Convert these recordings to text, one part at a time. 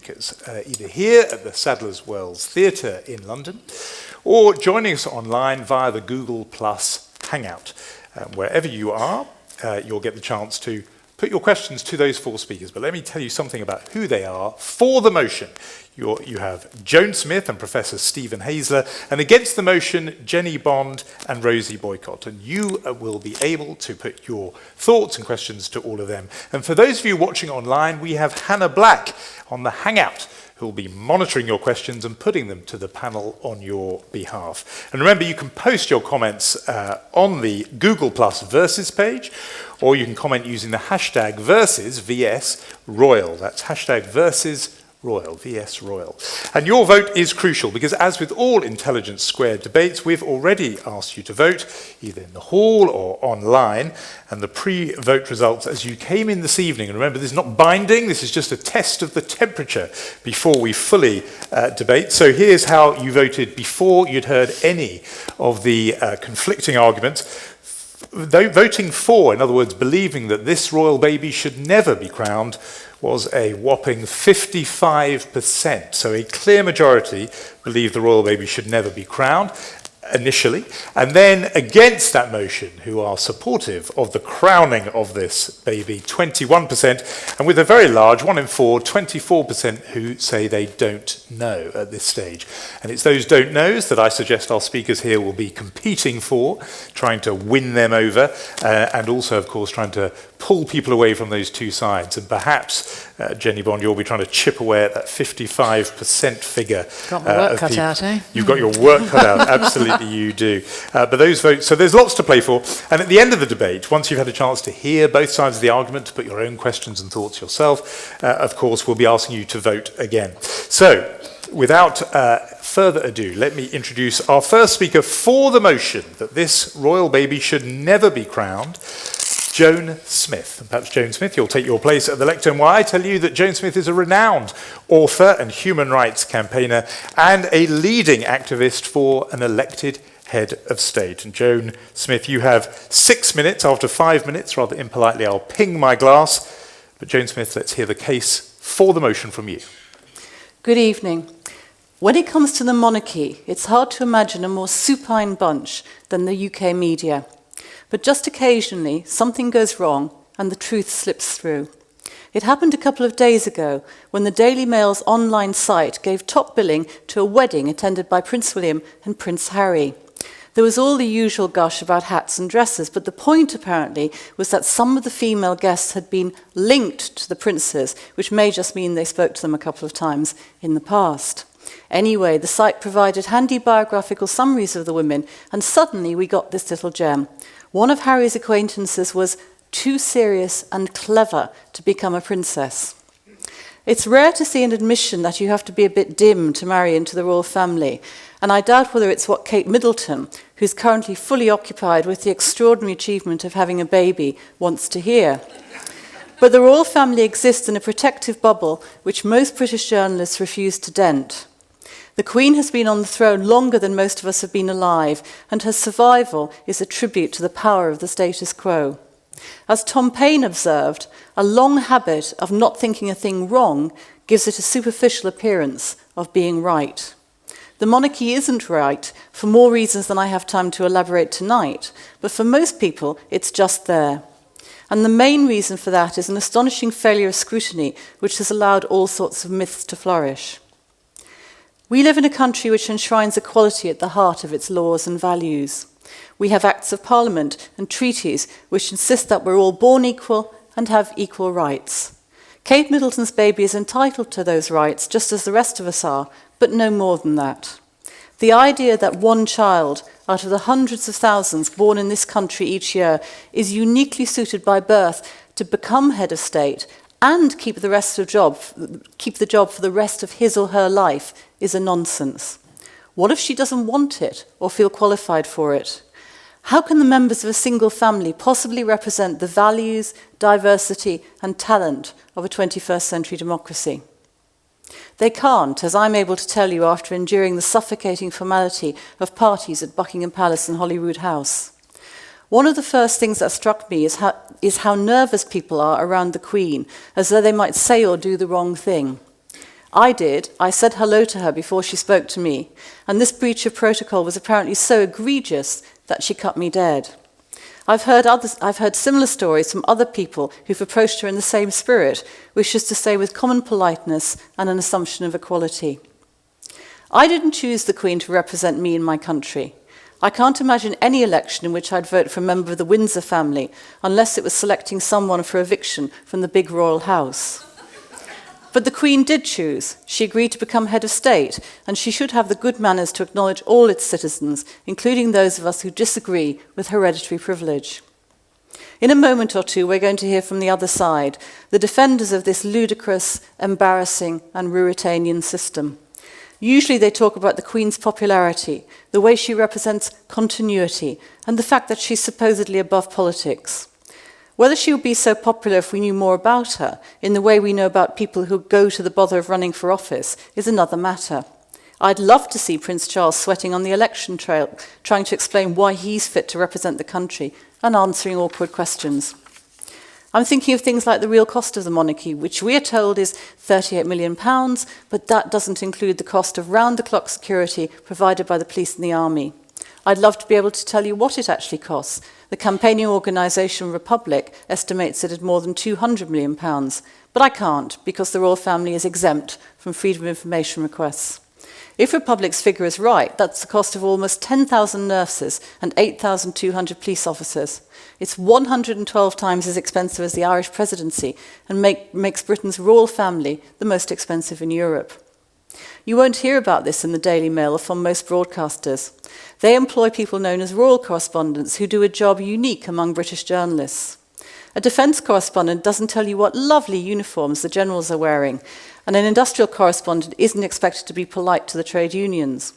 speakers, either here at the Sadler's Wells Theatre in London, or joining us online via the Google Plus Hangout. Wherever you are, you'll get the chance to put your questions to those four speakers. But let me tell you something about who they are for the motion. You have Joan Smith and Professor Stephen Hazler, and against the motion, Jenny Bond and Rosie Boycott. And you will be able to put your thoughts and questions to all of them. And for those of you watching online, we have Hannah Black on the Hangout, who will be monitoring your questions and putting them to the panel on your behalf. And remember, you can post your comments on the Google Plus Versus page, or you can comment using the hashtag Versus, VS Royal. That's hashtag Versus Royal, VS Royal. And your vote is crucial because, as with all Intelligence Squared debates, we've already asked you to vote either in the hall or online. And the pre-vote results as you came in this evening, and remember, this is not binding, this is just a test of the temperature before we fully debate. So here's how you voted before you'd heard any of the conflicting arguments. Voting for, in other words, believing that this royal baby should never be crowned, was a whopping 55%. So a clear majority believe the royal baby should never be crowned initially. And then against that motion, who are supportive of the crowning of this baby, 21%. And with a very large, 1 in 4, 24% who say they don't know at this stage. And it's those don't knows that I suggest our speakers here will be competing for, trying to win them over, and also, of course, trying to pull people away from those two sides. And perhaps, Jenny Bond, you'll be trying to chip away at that 55% figure. Got my work cut out, eh? You've got your work cut out, absolutely you do. But those votes, so there's lots to play for. And at the end of the debate, once you've had a chance to hear both sides of the argument, to put your own questions and thoughts yourself, of course, we'll be asking you to vote again. So, without further ado, let me introduce our first speaker for the motion that this royal baby should never be crowned, Joan Smith. And perhaps, Joan Smith, you'll take your place at the lectern while I tell you that Joan Smith is a renowned author and human rights campaigner and a leading activist for an elected head of state. And Joan Smith, you have 6 minutes. After 5 minutes, rather impolitely, I'll ping my glass. But Joan Smith, let's hear the case for the motion from you. Good evening. When it comes to the monarchy, it's hard to imagine a more supine bunch than the UK media. But just occasionally, something goes wrong and the truth slips through. It happened a couple of days ago when the Daily Mail's online site gave top billing to a wedding attended by Prince William and Prince Harry. There was all the usual gush about hats and dresses, but the point apparently was that some of the female guests had been linked to the princes, which may just mean they spoke to them a couple of times in the past. Anyway, the site provided handy biographical summaries of the women, and suddenly we got this little gem. One of Harry's acquaintances was too serious and clever to become a princess. It's rare to see an admission that you have to be a bit dim to marry into the royal family, and I doubt whether it's what Kate Middleton, who's currently fully occupied with the extraordinary achievement of having a baby, wants to hear. But the royal family exists in a protective bubble which most British journalists refuse to dent. The Queen has been on the throne longer than most of us have been alive, and her survival is a tribute to the power of the status quo. As Tom Paine observed, a long habit of not thinking a thing wrong gives it a superficial appearance of being right. The monarchy isn't right for more reasons than I have time to elaborate tonight, but for most people, it's just there. And the main reason for that is an astonishing failure of scrutiny, which has allowed all sorts of myths to flourish. We live in a country which enshrines equality at the heart of its laws and values. We have acts of parliament and treaties which insist that we're all born equal and have equal rights. Kate Middleton's baby is entitled to those rights just as the rest of us are, but no more than that. The idea that one child out of the hundreds of thousands born in this country each year is uniquely suited by birth to become head of state and keep the job for the rest of his or her life is a nonsense. What if she doesn't want it or feel qualified for it? How can the members of a single family possibly represent the values, diversity, and talent of a 21st century democracy? They can't, as I'm able to tell you after enduring the suffocating formality of parties at Buckingham Palace and Holyrood House. One of the first things that struck me is how nervous people are around the Queen, as though they might say or do the wrong thing. I did. I said hello to her before she spoke to me, and this breach of protocol was apparently so egregious that she cut me dead. I've heard similar stories from other people who've approached her in the same spirit, which is to say with common politeness and an assumption of equality. I didn't choose the Queen to represent me in my country. I can't imagine any election in which I'd vote for a member of the Windsor family unless it was selecting someone for eviction from the big royal house. But the Queen did choose. She agreed to become head of state, and she should have the good manners to acknowledge all its citizens, including those of us who disagree with hereditary privilege. In a moment or two, we're going to hear from the other side, the defenders of this ludicrous, embarrassing, and Ruritanian system. Usually they talk about the Queen's popularity, the way she represents continuity, and the fact that she's supposedly above politics. Whether she would be so popular if we knew more about her, in the way we know about people who go to the bother of running for office, is another matter. I'd love to see Prince Charles sweating on the election trail, trying to explain why he's fit to represent the country and answering awkward questions. I'm thinking of things like the real cost of the monarchy, which we are told is £38 million, but that doesn't include the cost of round-the-clock security provided by the police and the army. I'd love to be able to tell you what it actually costs. The campaigning organisation Republic estimates it at more than £200 million, but I can't because the royal family is exempt from freedom of information requests. If Republic's figure is right, that's the cost of almost 10,000 nurses and 8,200 police officers. It's 112 times as expensive as the Irish presidency and makes Britain's royal family the most expensive in Europe. You won't hear about this in the Daily Mail or from most broadcasters. They employ people known as royal correspondents who do a job unique among British journalists. A defence correspondent doesn't tell you what lovely uniforms the generals are wearing, and an industrial correspondent isn't expected to be polite to the trade unions.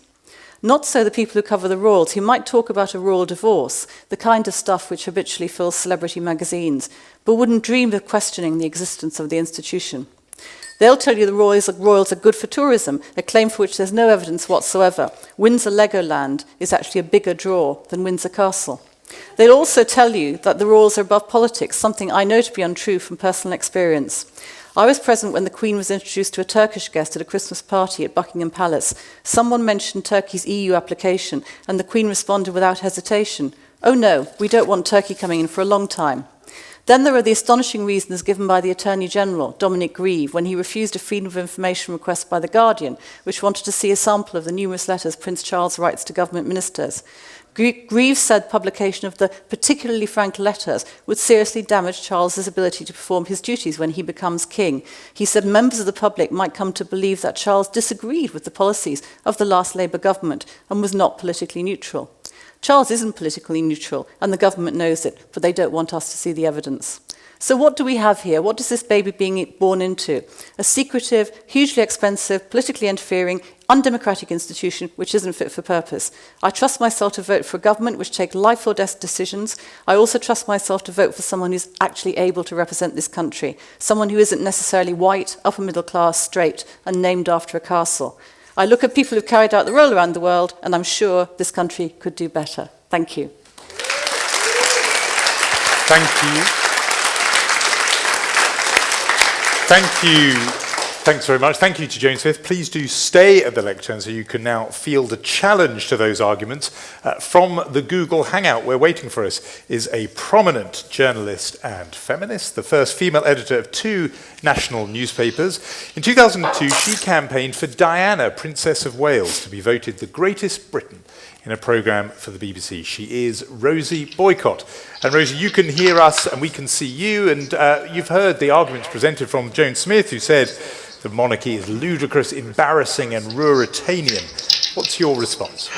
Not so the people who cover the royals, who might talk about a royal divorce, the kind of stuff which habitually fills celebrity magazines, but wouldn't dream of questioning the existence of the institution. They'll tell you the royals are good for tourism, a claim for which there's no evidence whatsoever. Windsor Legoland is actually a bigger draw than Windsor Castle. They'll also tell you that the royals are above politics, something I know to be untrue from personal experience. I was present when the Queen was introduced to a Turkish guest at a Christmas party at Buckingham Palace. Someone mentioned Turkey's EU application, and the Queen responded without hesitation, "Oh no, we don't want Turkey coming in for a long time." Then there are the astonishing reasons given by the Attorney General, Dominic Grieve, when he refused a freedom of information request by The Guardian, which wanted to see a sample of the numerous letters Prince Charles writes to government ministers. Grieve said publication of the particularly frank letters would seriously damage Charles's ability to perform his duties when he becomes king. He said members of the public might come to believe that Charles disagreed with the policies of the last Labour government and was not politically neutral. Charles isn't politically neutral, and the government knows it, but they don't want us to see the evidence. So what do we have here? What is this baby being born into? A secretive, hugely expensive, politically interfering, undemocratic institution which isn't fit for purpose. I trust myself to vote for a government which takes life or death decisions. I also trust myself to vote for someone who's actually able to represent this country, someone who isn't necessarily white, upper middle class, straight, and named after a castle. I look at people who've carried out the role around the world, and I'm sure this country could do better. Thank you. Thank you. Thank you. Thanks very much. Thank you to Joan Smith. Please do stay at the lectern so you can now field a challenge to those arguments from the Google Hangout. Where waiting for us is a prominent journalist and feminist, the first female editor of 2 national newspapers. In 2002, she campaigned for Diana, Princess of Wales, to be voted the greatest Briton in a programme for the BBC. She is Rosie Boycott. And Rosie, you can hear us and we can see you, and you've heard the arguments presented from Joan Smith, who said the monarchy is ludicrous, embarrassing and Ruritanian. What's your response?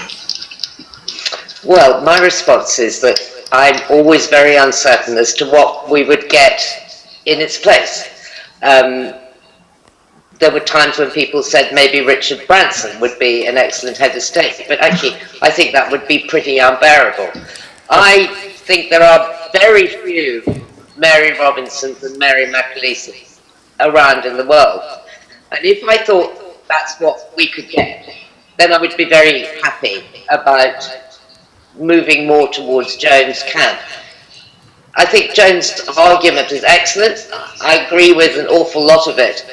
Well, my response is that I'm always very uncertain as to what we would get in its place. There were times when people said maybe Richard Branson would be an excellent head of state, but actually I think that would be pretty unbearable. I think there are very few Mary Robinsons and Mary McAleese around in the world. And if I thought that's what we could get, then I would be very happy about moving more towards Joan's camp. I think Joan's argument is excellent. I agree with an awful lot of it.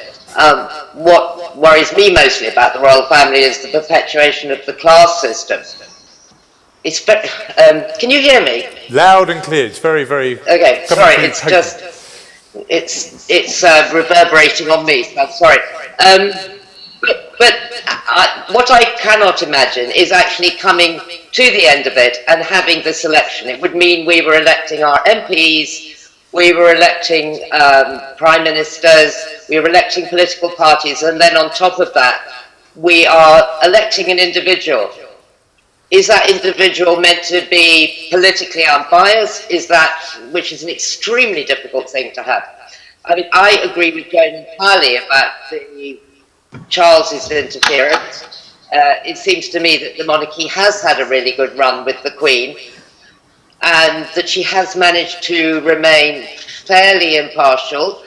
What worries me mostly about the royal family is the perpetuation of the class system. It's can you hear me? Loud and clear. It's very, very... Okay, sorry, it's potent. just, it's reverberating on me, so I'm sorry. But what I cannot imagine is actually coming to the end of it and having this election. It would mean we were electing our MPs, we were electing prime ministers, we were electing political parties, and then on top of that, we are electing an individual. Is that individual meant to be politically unbiased? Is that, which is an extremely difficult thing to have. I mean, I agree with Joan entirely about the Charles's interference. It seems to me that the monarchy has had a really good run with the Queen, and that she has managed to remain fairly impartial.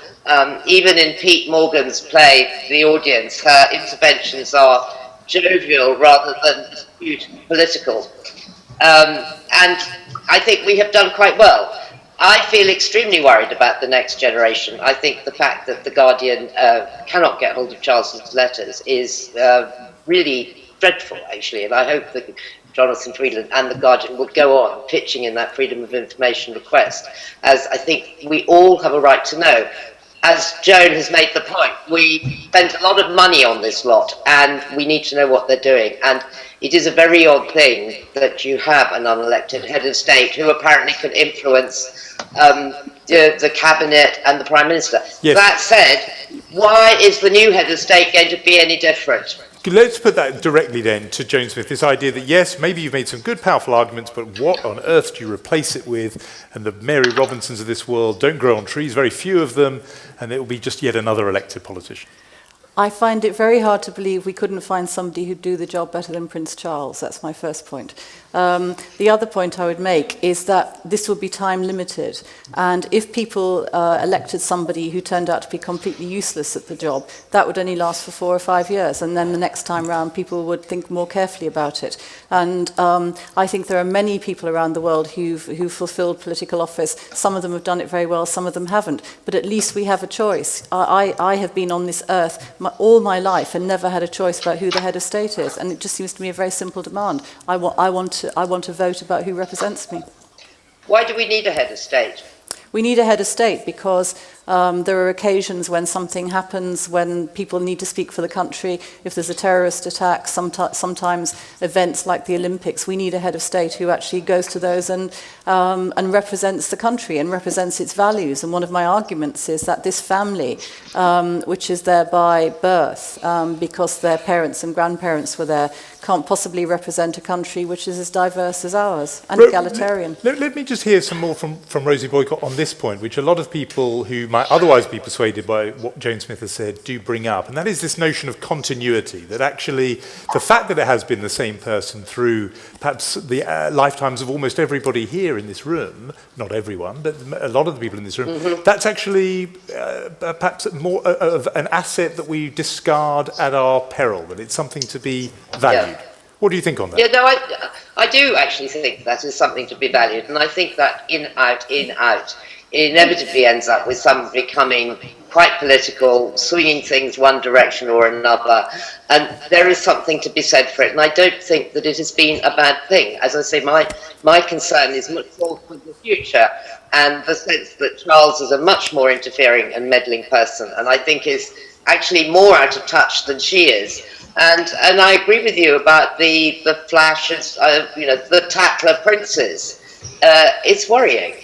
Even in Pete Morgan's play, The Audience, her interventions are jovial rather than political. And I think we have done quite well. I feel extremely worried about the next generation. I think the fact that The Guardian cannot get hold of Charles's letters is really dreadful, actually, and I hope that Jonathan Freeland and The Guardian will go on pitching in that freedom of information request, as I think we all have a right to know. As Joan has made the point, we spent a lot of money on this lot, and we need to know what they're doing. And it is a very odd thing that you have an unelected head of state who apparently can influence the cabinet and the prime minister. Yes. That said, why is the new head of state going to be any different? Let's put that directly then to Joan Smith, this idea that, yes, maybe you've made some good, powerful arguments, but what on earth do you replace it with? And the Mary Robinsons of this world don't grow on trees, very few of them, and it will be just yet another elected politician. I find it very hard to believe we couldn't find somebody who'd do the job better than Prince Charles. That's my first point. The other point I would make is that this will be time limited, and if people elected somebody who turned out to be completely useless at the job, that would only last for 4 or 5 years, and then the next time round people would think more carefully about it. And I think there are many people around the world who've fulfilled political office. Some of them have done it very well, some of them haven't, but at least we have a choice. I have been on this earth all my life and never had a choice about who the head of state is, and it just seems to me a very simple demand. I want to vote about who represents me. Why do we need a head of state? We need a head of state because there are occasions when something happens, when people need to speak for the country. If there's a terrorist attack, sometimes events like the Olympics, we need a head of state who actually goes to those and represents the country and represents its values. And one of my arguments is that this family, which is there by birth, because their parents and grandparents were there, can't possibly represent a country which is as diverse as ours and egalitarian. Let me just hear some more from Rosie Boycott on this point, which a lot of people who might otherwise be persuaded by what Joan Smith has said do bring up, and that is this notion of continuity, that actually the fact that it has been the same person through perhaps the lifetimes of almost everybody here in this room, not everyone, but a lot of the people in this room, that's actually perhaps more of an asset that we discard at our peril, that it's something to be valued. Yeah. What do you think on that? Yeah, no, I do actually think that is something to be valued, and I think that in, out, inevitably ends up with someone becoming quite political, swinging things one direction or another, and there is something to be said for it, and I don't think that it has been a bad thing. As I say, my concern is much more for the future, and the sense that Charles is a much more interfering and meddling person, and I think is actually more out of touch than she is. And I agree with you about the flashes, the tackler princes. It's worrying.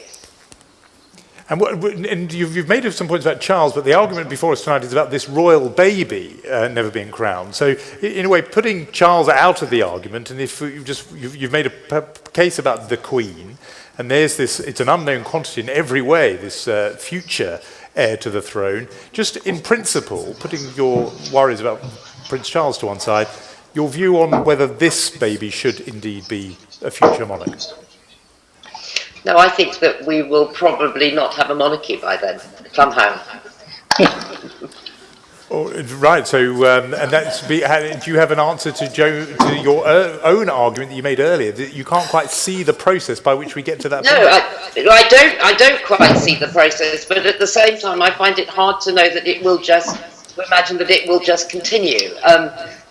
And you've made some points about Charles, but the argument before us tonight is about this royal baby never being crowned. So, in a way, putting Charles out of the argument, and if you've made a case about the Queen, and there's this, it's an unknown quantity in every way, this future heir to the throne. Just in principle, putting your worries about Prince Charles to one side, your view on whether this baby should indeed be a future monarch? No, I think that we will probably not have a monarchy by then, somehow. Right, so, and do you have an answer to your own argument that you made earlier, that you can't quite see the process by which we get to that point? No, I don't quite see the process, but at the same time I find it hard to know that it will just to imagine that it will just continue.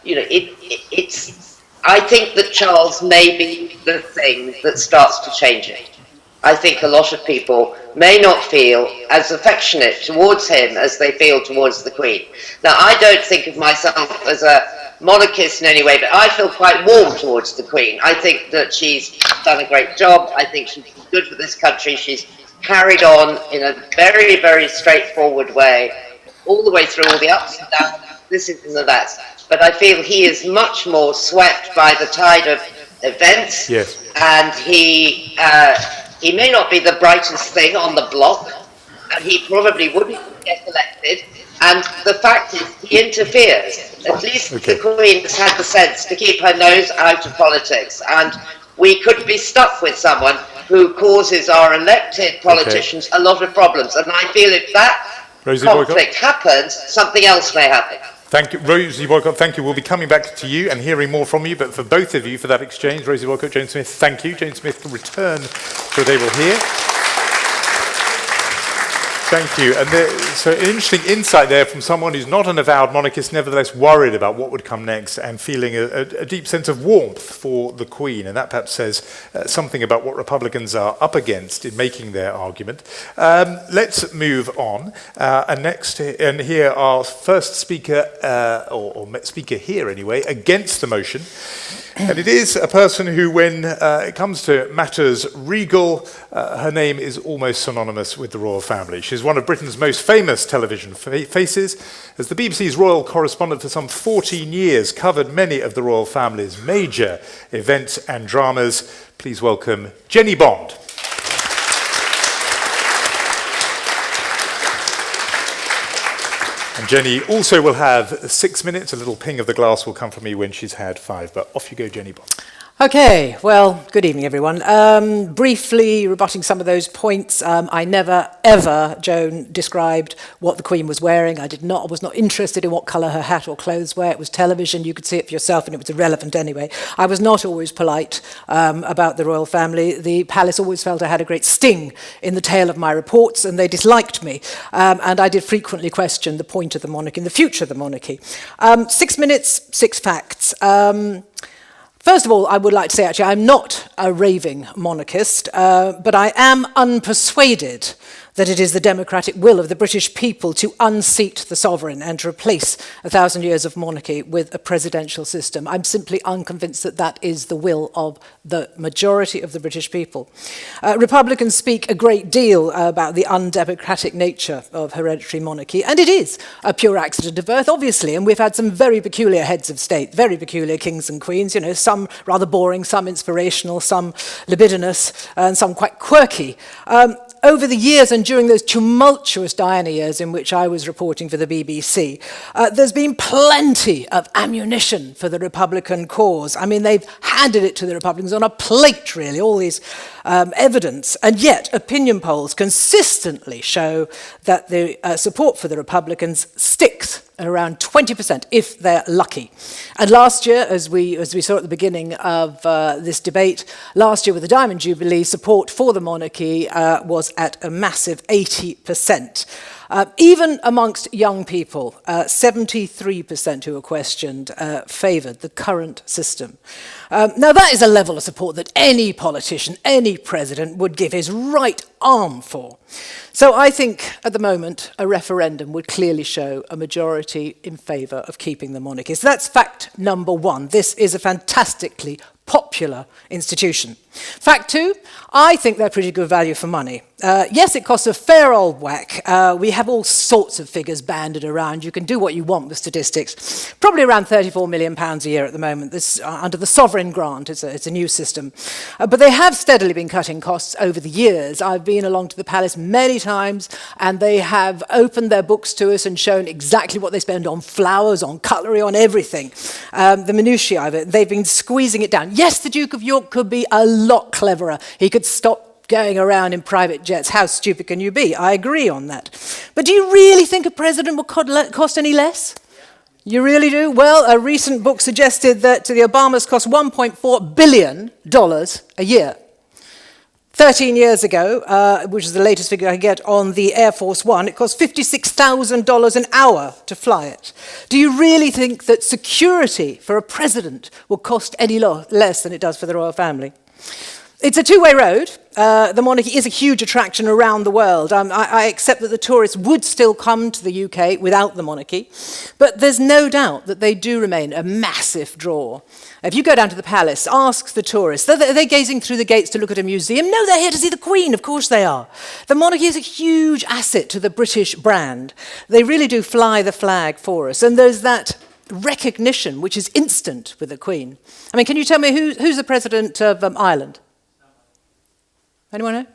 It's. I think that Charles may be the thing that starts to change it. I think a lot of people may not feel as affectionate towards him as they feel towards the Queen. Now, I don't think of myself as a monarchist in any way, but I feel quite warm towards the Queen. I think that she's done a great job. I think she's good for this country. She's carried on in a very, very straightforward way, all the way through all the ups and downs, this and that. But I feel he is much more swept by the tide of events, Yes. and he may not be the brightest thing on the block, and he probably wouldn't get elected. And the fact is, he interferes. At least the Queen has had the sense to keep her nose out of politics, and we could be stuck with someone who causes our elected politicians a lot of problems. And I feel if that conflict happens, something else may happen. Thank you, Rosie Boycott. Thank you. We'll be coming back to you and hearing more from you. But for both of you, for that exchange, Rosie Boycott, Jane Smith, thank you. Jane Smith can return to the table here. Thank you. And so an interesting insight there from someone who's not an avowed monarchist, nevertheless worried about what would come next and feeling a deep sense of warmth for the Queen. And that perhaps says something about what Republicans are up against in making their argument. Let's move on. And here our first speaker, or speaker here anyway, against the motion. And it is a person who, when it comes to matters regal, her name is almost synonymous with the royal family. She's one of Britain's most famous television faces. As the BBC's royal correspondent for some 14 years, covered many of the royal family's major events and dramas. Please welcome Jenny Bond. And Jenny also will have 6 minutes. A little ping of the glass will come from me when she's had 5. But off you go, Jenny Bond. Okay, well, good evening, everyone. Briefly rebutting some of those points, I never, ever, Joan, described what the Queen was wearing. I was not interested in what colour her hat or clothes were. It was television, you could see it for yourself, and it was irrelevant anyway. I was not always polite about the royal family. The palace always felt I had a great sting in the tail of my reports, and they disliked me. And I did frequently question the point of the monarchy and the future of the monarchy. 6 minutes, 6 facts. First of all, I would like to say, actually, I'm not a raving monarchist, but I am unpersuaded that it is the democratic will of the British people to unseat the sovereign and to replace 1,000 years of monarchy with a presidential system. I'm simply unconvinced that that is the will of the majority of the British people. Republicans speak a great deal about the undemocratic nature of hereditary monarchy, and it is a pure accident of birth, obviously, and we've had some very peculiar heads of state, very peculiar kings and queens, you know, some rather boring, some inspirational, some libidinous, and some quite quirky. Over the years and during those tumultuous Diana years in which I was reporting for the BBC, there's been plenty of ammunition for the Republican cause. I mean, they've handed it to the Republicans on a plate, really, all these evidence. And yet, opinion polls consistently show that the support for the Republicans sticks at around 20%, if they're lucky. And last year, as we saw at the beginning of this debate, last year with the Diamond Jubilee, support for the monarchy was at a massive 80%. Even amongst young people, 73% who were questioned favoured the current system. Now that is a level of support that any politician, any president would give his right arm for. So I think at the moment a referendum would clearly show a majority in favour of keeping the monarchy. So that's fact number one. This is a fantastically popular institution. Fact two, I think they're pretty good value for money. Yes, it costs a fair old whack. We have all sorts of figures banded around. You can do what you want with statistics. Probably around £34 million a year at the moment. This under the sovereign grant. It's a new system. But they have steadily been cutting costs over the years. I've been along to the palace many times, and they have opened their books to us and shown exactly what they spend on flowers, on cutlery, on everything. The minutiae of it. They've been squeezing it down. Yes, the Duke of York could be a lot cleverer. He could stop going around in private jets. How stupid can you be? I agree on that. But do you really think a president will cost any less? You really do? Well, a recent book suggested that the Obamas cost $1.4 billion a year. 13 years ago, which is the latest figure I get on the Air Force One, it cost $56,000 an hour to fly it. Do you really think that security for a president will cost any less than it does for the royal family? It's a two-way road. The monarchy is a huge attraction around the world. I accept that the tourists would still come to the UK without the monarchy, but there's no doubt that they do remain a massive draw. If you go down to the palace, ask the tourists, are they gazing through the gates to look at a museum? No, they're here to see the Queen, of course they are. The monarchy is a huge asset to the British brand. They really do fly the flag for us, and there's that recognition which is instant with the Queen. I mean, can you tell me who's the president of Ireland? Anyone know?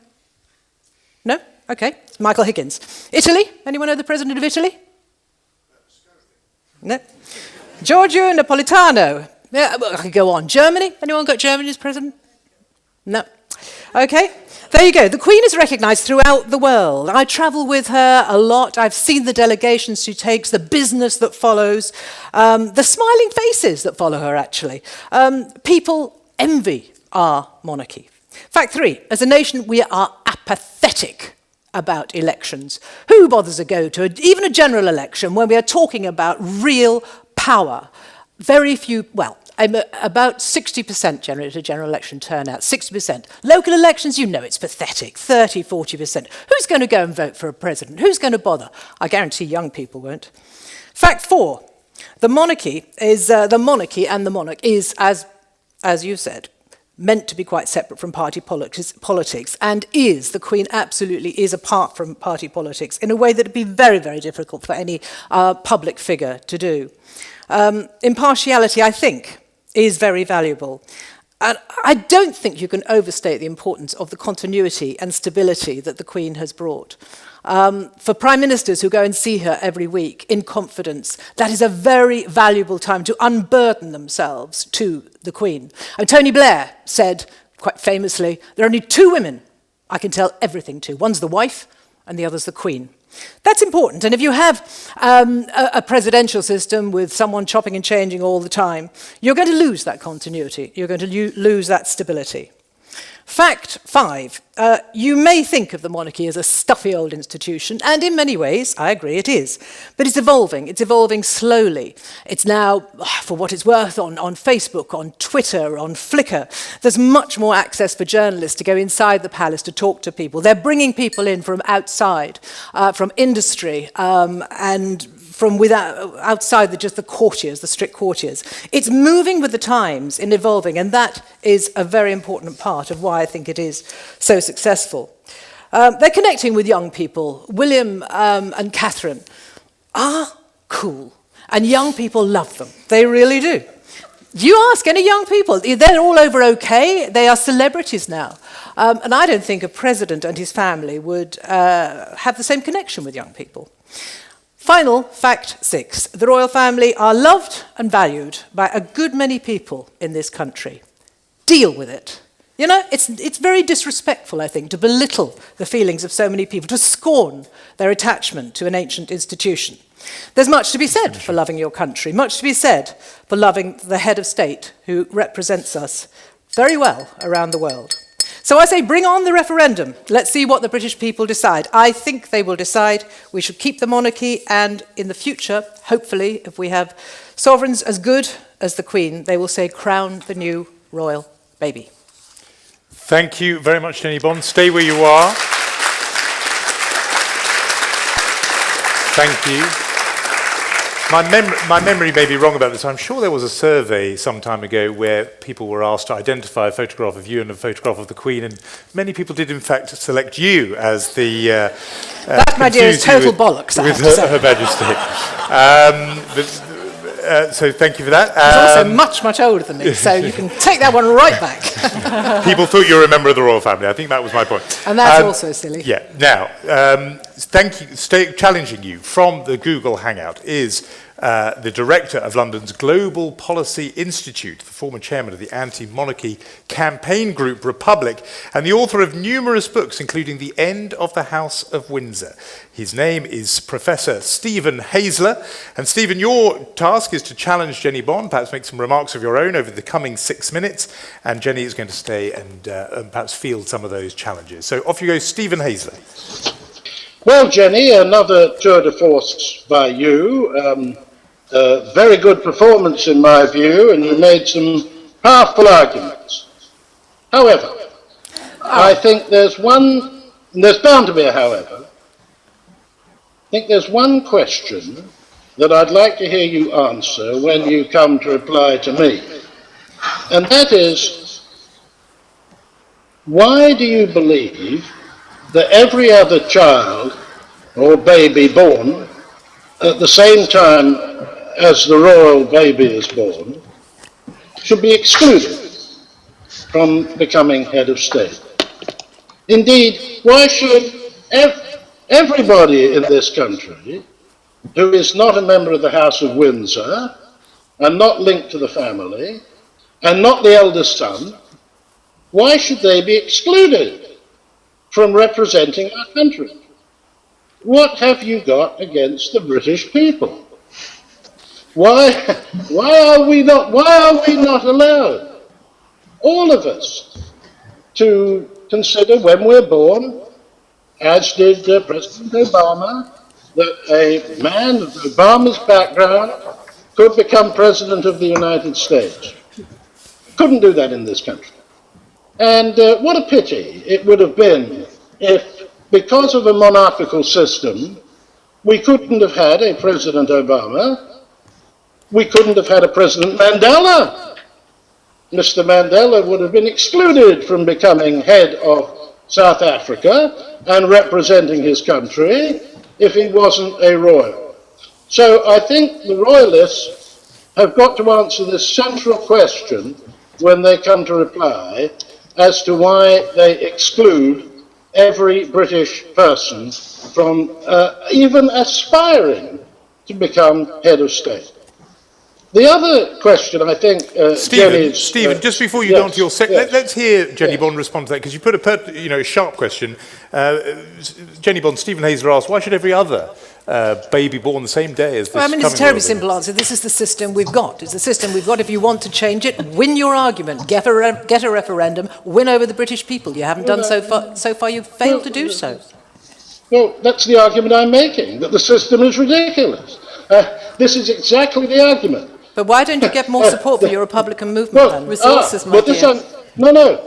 No? Okay. It's Michael Higgins. Italy? Anyone know the president of Italy? No. Giorgio Napolitano. Yeah, well, I could go on. Germany? Anyone got Germany as president? No. Okay. There you go. The Queen is recognised throughout the world. I travel with her a lot. I've seen the delegations she takes, the business that follows, the smiling faces that follow her, actually. People envy our monarchy. Fact 3, as a nation, we are apathetic about elections. Who bothers to go to even a general election when we are talking about real power? Very few, well, about 60% generally at a general election turnout, 60%. Local elections, you know it's pathetic, 30, 40%. Who's going to go and vote for a president? Who's going to bother? I guarantee young people won't. Fact 4, the monarchy and the monarch is, as you said, meant to be quite separate from party politics, and the Queen absolutely is apart from party politics in a way that would be very, very difficult for any public figure to do. Impartiality, I think, is very valuable. And I don't think you can overstate the importance of the continuity and stability that the Queen has brought. For prime ministers who go and see her every week in confidence, that is a very valuable time to unburden themselves to the Queen. And Tony Blair said, quite famously, there are only 2 women I can tell everything to. One's the wife and the other's the Queen. That's important. And if you have a presidential system with someone chopping and changing all the time, you're going to lose that continuity. You're going to lose that stability. Fact 5, you may think of the monarchy as a stuffy old institution, and in many ways, I agree, it is. But it's evolving slowly. It's now, for what it's worth, on Facebook, on Twitter, on Flickr. There's much more access for journalists to go inside the palace to talk to people. They're bringing people in from outside, from industry, and from outside just the courtiers, the strict courtiers. It's moving with the times and evolving, and that is a very important part of why I think it is so successful. They're connecting with young people. William and Catherine are cool, and young people love them. They really do. You ask any young people, they're all over okay. They are celebrities now. And I don't think a president and his family would have the same connection with young people. Final, fact 6. The royal family are loved and valued by a good many people in this country. Deal with it. You know, it's very disrespectful, I think, to belittle the feelings of so many people, to scorn their attachment to an ancient institution. There's much to be said for loving your country, much to be said for loving the head of state who represents us very well around the world. So I say bring on the referendum. Let's see what the British people decide. I think they will decide we should keep the monarchy, and in the future, hopefully, if we have sovereigns as good as the Queen, they will say crown the new royal baby. Thank you very much, Jenny Bond. Stay where you are. Thank you. My memory may be wrong about this. I'm sure there was a survey some time ago where people were asked to identify a photograph of you and a photograph of the Queen, and many people did in fact select you as the that, my dear, is total bollocks, I have to say. Her Majesty. So thank you for that. He's also much, much older than me, so you can take that one right back. People thought you were a member of the royal family. I think that was my point. And that's also silly. Yeah. Now, thank you. Challenging you from the Google Hangout is the director of London's Global Policy Institute, the former chairman of the anti-monarchy campaign group Republic, and the author of numerous books, including The End of the House of Windsor. His name is Professor Stephen Haysler. And Stephen, your task is to challenge Jenny Bond, perhaps make some remarks of your own over the coming 6 minutes, and Jenny is going to stay and perhaps field some of those challenges. So off you go, Stephen Haysler. Well, Jenny, another tour de force by you. Very good performance in my view, and you made some powerful arguments. However, I think there's bound to be a however. I think there's one question that I'd like to hear you answer when you come to reply to me. And that is, why do you believe that every other child or baby born at the same time as the royal baby is born should be excluded from becoming head of state? Indeed, why should everybody in this country who is not a member of the House of Windsor and not linked to the family and not the eldest son, why should they be excluded from representing our country? What have you got against the British people? Why are we not allowed, all of us, to consider when we're born, as did President Obama, that a man of Obama's background could become President of the United States? Couldn't do that in this country. And what a pity it would have been if, because of a monarchical system, we couldn't have had a President Obama, we couldn't have had a President Mandela. Mr. Mandela would have been excluded from becoming head of South Africa and representing his country if he wasn't a royal. So I think the royalists have got to answer this central question when they come to reply as to why they exclude every British person from even aspiring to become head of state. The other question, I think, Stephen, just before you go on to your let's hear Jenny Bond respond to that, because you put a sharp question. Jenny Bond, Stephen Haysler asked, why should every other baby born the same day as this? Well, I mean, it's a terribly simple answer. This is the system we've got. It's the system we've got. If you want to change it, win your argument, get a referendum, win over the British people. You haven't done so far. So far, you've failed to do so. Well, that's the argument I'm making, that the system is ridiculous. This is exactly the argument. But why don't you get more support for your Republican movement then? Resources, my dear. No,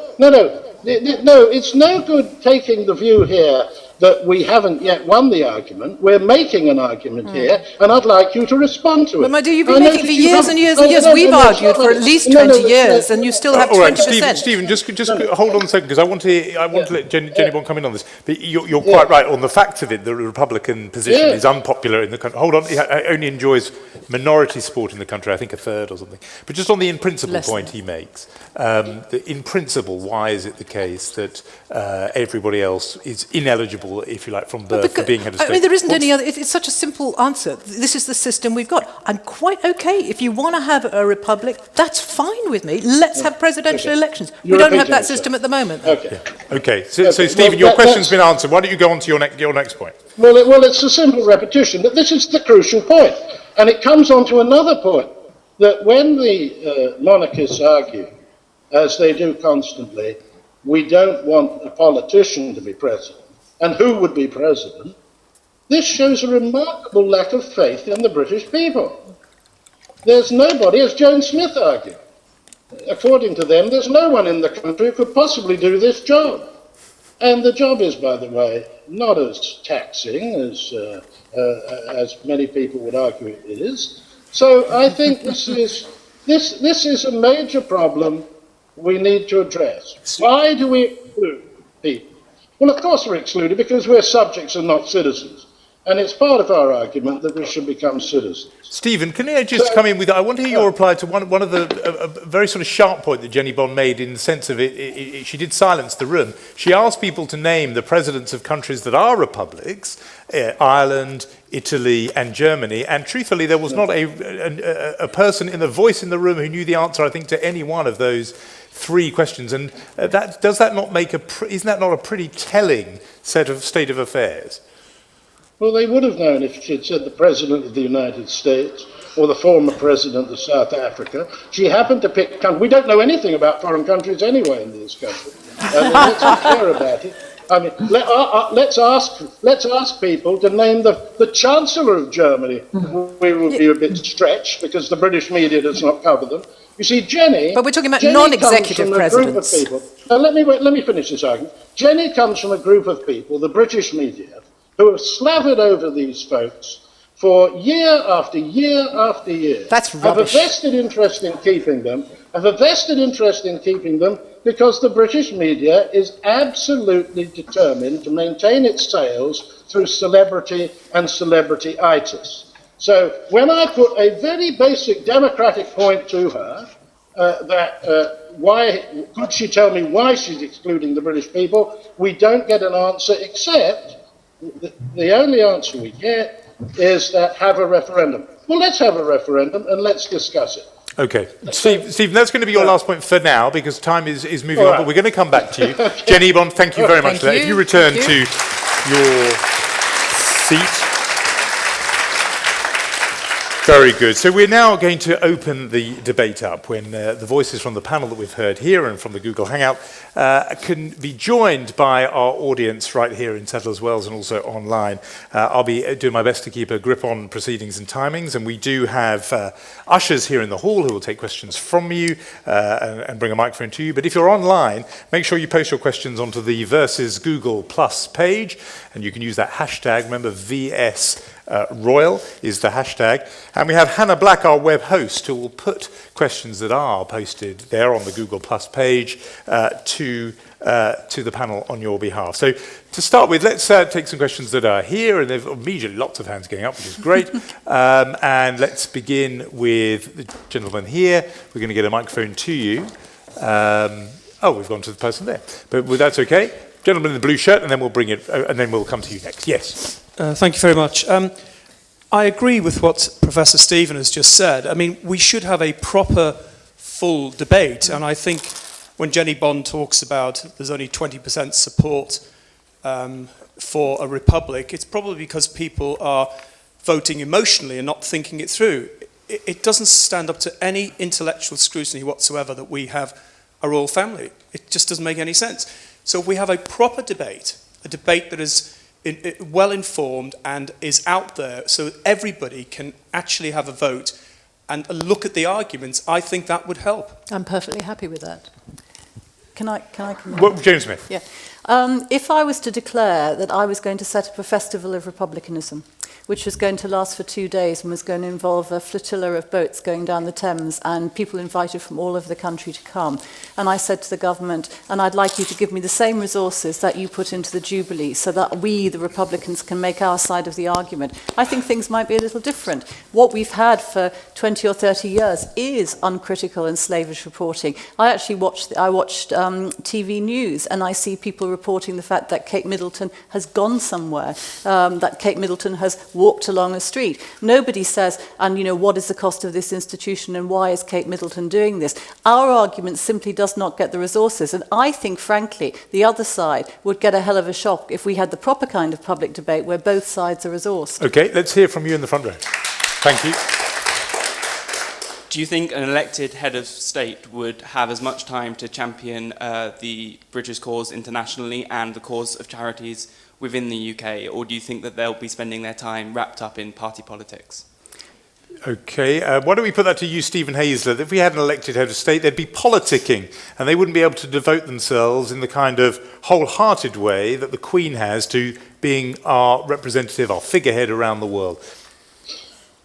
it's no good taking the view here that we haven't yet won the argument. We're making an argument here, and I'd like you to respond to it. But my dear, you've been making it for years and years and years. We've argued for at least 20 years, and you still have 20%. All right, Stephen, just hold on a second, because I want to let Jenny Bond come in on this. But you're quite right on the fact of it. The Republican position is unpopular in the country. Hold on, it only enjoys minority support in the country, I think a third or something. But just on the in principle point he makes, in principle, why is it the case that everybody else is ineligible, if you like, from birth for being head of state? I mean, there isn't any other. It's such a simple answer. This is the system we've got. I'm quite okay. If you want to have a republic, that's fine with me. Let's have presidential elections. We don't have that system at the moment. Okay. So Stephen, your question's been answered. Why don't you go on to your next point? Well, it's a simple repetition, but this is the crucial point. And it comes on to another point, that when the monarchists argue, as they do constantly, we don't want a politician to be president, and who would be president, this shows a remarkable lack of faith in the British people. There's nobody, as Joan Smith argued, according to them, there's no one in the country who could possibly do this job. And the job is, by the way, not as taxing as many people would argue it is. So I think this is a major problem we need to address. Why do we exclude people? Well, of course we're excluded because we're subjects and not citizens. And it's part of our argument that we should become citizens. Stephen, can I just come in with, I want to hear your reply to one of the a very sort of sharp point that Jenny Bond made, in the sense of she did silence the room. She asked people to name the presidents of countries that are republics, Ireland, Italy, and Germany. And truthfully, there was not a person in the voice in the room who knew the answer, I think, to any one of those 3 questions. And isn't that not a pretty telling state of affairs? Well, they would have known if she'd said the President of the United States or the former President of South Africa. She happened to pick... We don't know anything about foreign countries anyway in this country. Let's be clear about it. I mean, let's ask people to name the Chancellor of Germany. We will be a bit stretched because the British media does not cover them. You see, Jenny... But we're talking about non-executive presidents. Let me finish this argument. Jenny comes from a group of people, the British media, who have slathered over these folks for year after year after year. That's rubbish. Have a vested interest in keeping them. Because the British media is absolutely determined to maintain its sales through celebrity and celebrity-itis. So when I put a very basic democratic point to her, why could she tell me why she's excluding the British people, we don't get an answer, except the only answer we get is that have a referendum. Well, let's have a referendum and let's discuss it. Okay. Stephen, that's going to be your last point for now because time is moving on, but we're going to come back to you. Jenny Bond, thank you very much for that. If you return to your seat. Very good. So we're now going to open the debate up when the voices from the panel that we've heard here and from the Google Hangout can be joined by our audience right here in Sadler's Wells and also online. I'll be doing my best to keep a grip on proceedings and timings, and we do have ushers here in the hall who will take questions from you and bring a microphone to you. But if you're online, make sure you post your questions onto the Versus Google Plus page, and you can use that hashtag. Remember, VS Royal is the hashtag. And we have Hannah Black, our web host, who will put questions that are posted there on the Google Plus page to the panel on your behalf. So to start with, let's take some questions that are here, and there's immediately lots of hands going up, which is great. And let's begin with the gentleman here. We're going to get a microphone to you. We've gone to the person there, but that's okay. Gentleman in the blue shirt, and then we'll bring it, and then we'll come to you next. Yes. Thank you very much. I agree with what Professor Stephen has just said. I mean, we should have a proper, full debate, and I think when Jenny Bond talks about there's only 20% support for a republic, it's probably because people are voting emotionally and not thinking it through. It doesn't stand up to any intellectual scrutiny whatsoever that we have a royal family. It just doesn't make any sense. So if we have a proper debate, a debate that is well informed and is out there so everybody can actually have a vote and look at the arguments, I think that would help. I'm perfectly happy with that. Can I come in? Well, James Smith. Yeah. If I was to declare that I was going to set up a festival of republicanism, which was going to last for 2 days and was going to involve a flotilla of boats going down the Thames and people invited from all over the country to come. And I said to the government, and I'd like you to give me the same resources that you put into the Jubilee so that we, the Republicans, can make our side of the argument. I think things might be a little different. What we've had for 20 or 30 years is uncritical and slavish reporting. I watched TV news and I see people reporting the fact that Kate Middleton has gone somewhere, that Kate Middleton has walked along a street. Nobody says, what is the cost of this institution and why is Kate Middleton doing this? Our argument simply does not get the resources. And I think, frankly, the other side would get a hell of a shock if we had the proper kind of public debate where both sides are resourced. Okay, let's hear from you in the front row. Thank you. Do you think an elected head of state would have as much time to champion the British cause internationally and the cause of charities within the UK, or do you think that they'll be spending their time wrapped up in party politics? Okay, why don't we put that to you, Stephen Haysler? If we had an elected head of state, they'd be politicking, and they wouldn't be able to devote themselves in the kind of wholehearted way that the Queen has to being our representative, our figurehead around the world.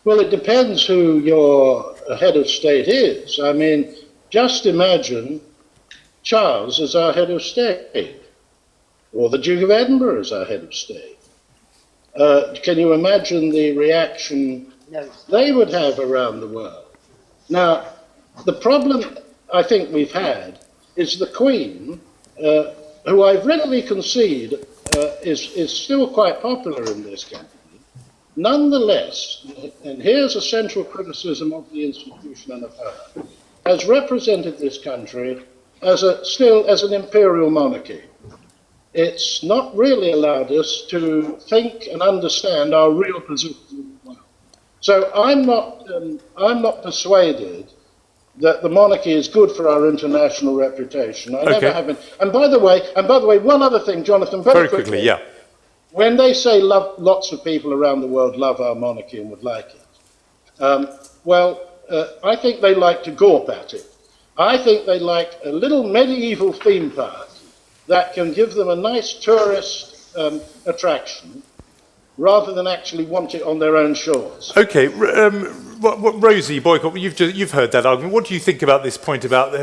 Well, it depends who your head of state is. I mean, just imagine Charles as our head of state, or the Duke of Edinburgh as our head of state. Can you imagine the reaction they would have around the world? Now, the problem I think we've had is the Queen, who I readily concede is still quite popular in this country, nonetheless, and here's a central criticism of the institution and of her, has represented this country as still as an imperial monarchy. It's not really allowed us to think and understand our real position in the world. So I'm not persuaded that the monarchy is good for our international reputation. I never have been. And by the way, one other thing, Jonathan, very quickly. Yeah. When they say lots of people around the world love our monarchy and would like it, I think they like to gawp at it. I think they like a little medieval theme park that can give them a nice tourist attraction rather than actually want it on their own shores. Okay, Rosie Boycott, you've heard that argument. What do you think about this point about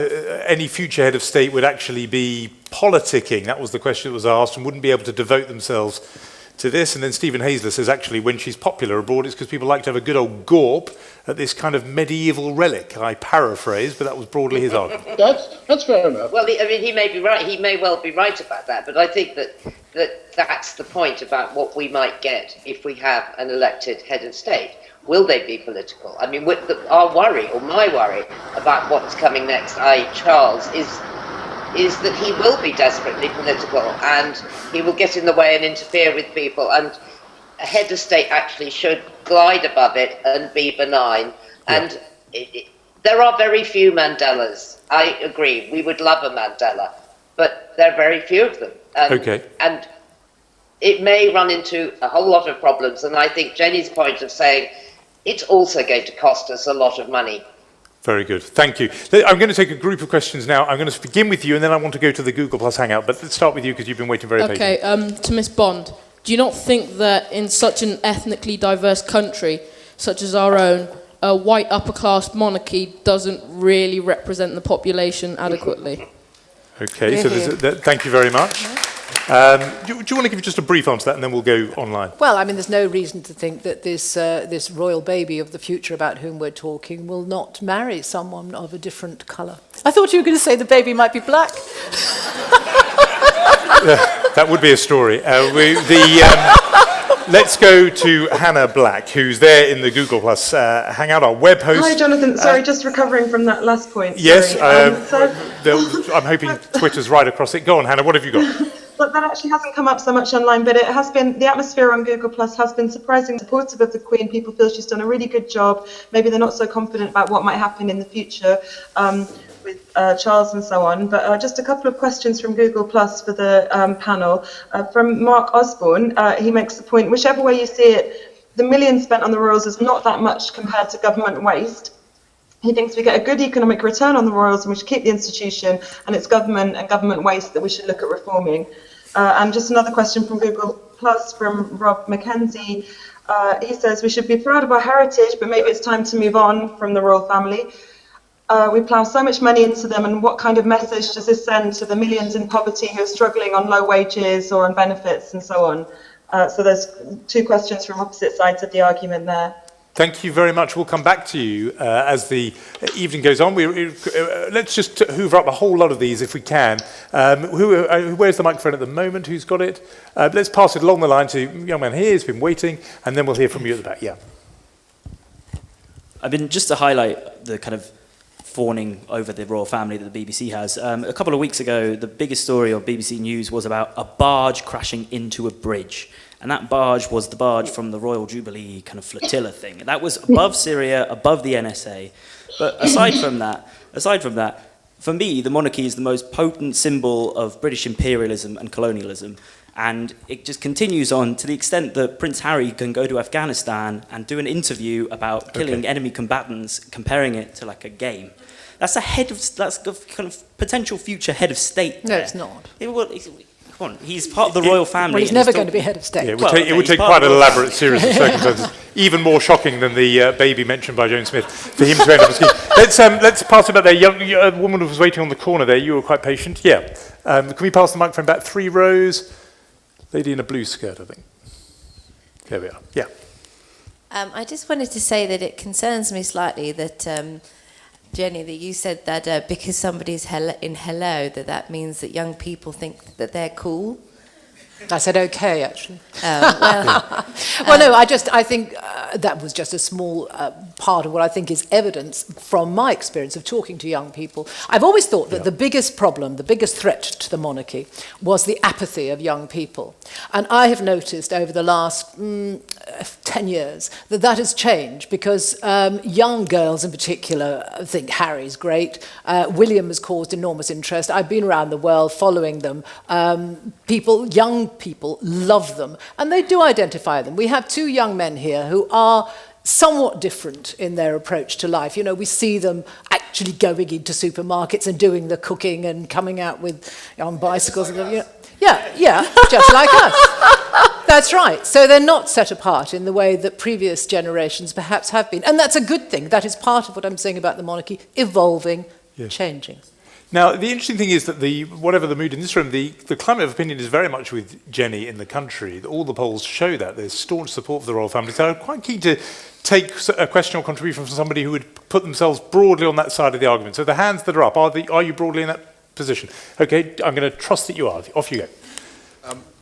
any future head of state would actually be politicking? That was the question that was asked, and wouldn't be able to devote themselves to this. And then Stephen Haysler says actually when she's popular abroad it's because people like to have a good old gawp at this kind of medieval relic. I paraphrase, but that was broadly his argument. That's fair enough. Well, he may be right. He may well be right about that. But I think that's the point about what we might get if we have an elected head of state. Will they be political? I mean, our worry, or my worry, about what's coming next, i.e. Charles, is that he will be desperately political and he will get in the way and interfere with people, and a head of state actually should glide above it and be benign. And there are very few Mandelas. I agree, we would love a Mandela, but there are very few of them. And it may run into a whole lot of problems, and I think Jenny's point of saying it's also going to cost us a lot of money. Very good, thank you. I'm going to take a group of questions now. I'm going to begin with you, and then I want to go to the Google Plus Hangout. But let's start with you, because you've been waiting very patiently. Okay, to Ms Bond, do you not think that in such an ethnically diverse country, such as our own, a white upper-class monarchy doesn't really represent the population adequately? Okay, so thank you very much. Do you want to give just a brief answer to that, and then we'll go online? Well, I mean, there's no reason to think that this royal baby of the future about whom we're talking will not marry someone of a different colour. I thought you were going to say the baby might be black. That would be a story. Let's go to Hannah Black, who's there in the Google Plus Hangout, our web host. Hi, Jonathan. Sorry, just recovering from that last point. Yes, I'm hoping Twitter's right across it. Go on, Hannah, what have you got? But that actually hasn't come up so much online, but it has been, the atmosphere on Google Plus has been surprisingly supportive of the Queen. People feel she's done a really good job. Maybe they're not so confident about what might happen in the future with Charles and so on. But just a couple of questions from Google Plus for the panel. From Mark Osborne, he makes the point, whichever way you see it, the millions spent on the royals is not that much compared to government waste. He thinks we get a good economic return on the royals and we should keep the institution, and it's government and government waste that we should look at reforming. And just another question from Google Plus from Rob Mackenzie. He says we should be proud of our heritage, but maybe it's time to move on from the royal family. We plough so much money into them, and what kind of message does this send to the millions in poverty who are struggling on low wages or on benefits and so on? So there's two questions from opposite sides of the argument there. Thank you very much. We'll come back to you as the evening goes on. Let's just hoover up a whole lot of these if we can. Where's the microphone at the moment? Who's got it? Let's pass it along the line to the young man here who's been waiting, and then we'll hear from you at the back. Yeah. I've been just to highlight the kind of fawning over the royal family that the BBC has. A couple of weeks ago, the biggest story on BBC News was about a barge crashing into a bridge. And that barge was the barge from the Royal Jubilee kind of flotilla thing. That was above Syria, above the NSA. But aside from that, for me, the monarchy is the most potent symbol of British imperialism and colonialism. And it just continues on to the extent that Prince Harry can go to Afghanistan and do an interview about killing enemy combatants, comparing it to like a game. That's a kind of potential future head of state. No, it's not. Come on, he's part of the royal family. Well, he's never going to be head of state. Yeah, it would take quite an elaborate series of circumstances, even more shocking than the baby mentioned by Joan Smith, for him to end up a scheme. Let's pass about there. Young woman who was waiting on the corner there. You were quite patient. Yeah. Can we pass the microphone back 3 rows? Lady in a blue skirt, I think. There we are. Yeah. I just wanted to say that it concerns me slightly that, Jenny, that you said that because somebody's in hello, that means that young people think that they're cool. I said okay, actually. Well, Well, no, I think that was just a small part of what I think is evidence from my experience of talking to young people. I've always thought that the biggest problem, the biggest threat to the monarchy was the apathy of young people. And I have noticed over the last 10 years that that has changed because young girls in particular think Harry's great. William has caused enormous interest. I've been around the world following them. Young people love them and they do identify them. We have two young men here who are somewhat different in their approach to life. You know, we see them actually going into supermarkets and doing the cooking and coming out on bicycles. And, yeah, just like us. That's right. So they're not set apart in the way that previous generations perhaps have been. And that's a good thing. That is part of what I'm saying about the monarchy, evolving, changing. Now, the interesting thing is that whatever the mood in this room, the climate of opinion is very much with Jenny in the country. All the polls show that. There's staunch support for the royal family. So I'm quite keen to take a question or contribution from somebody who would put themselves broadly on that side of the argument. So the hands that are up, are you broadly in that position? Okay, I'm going to trust that you are. Off you go.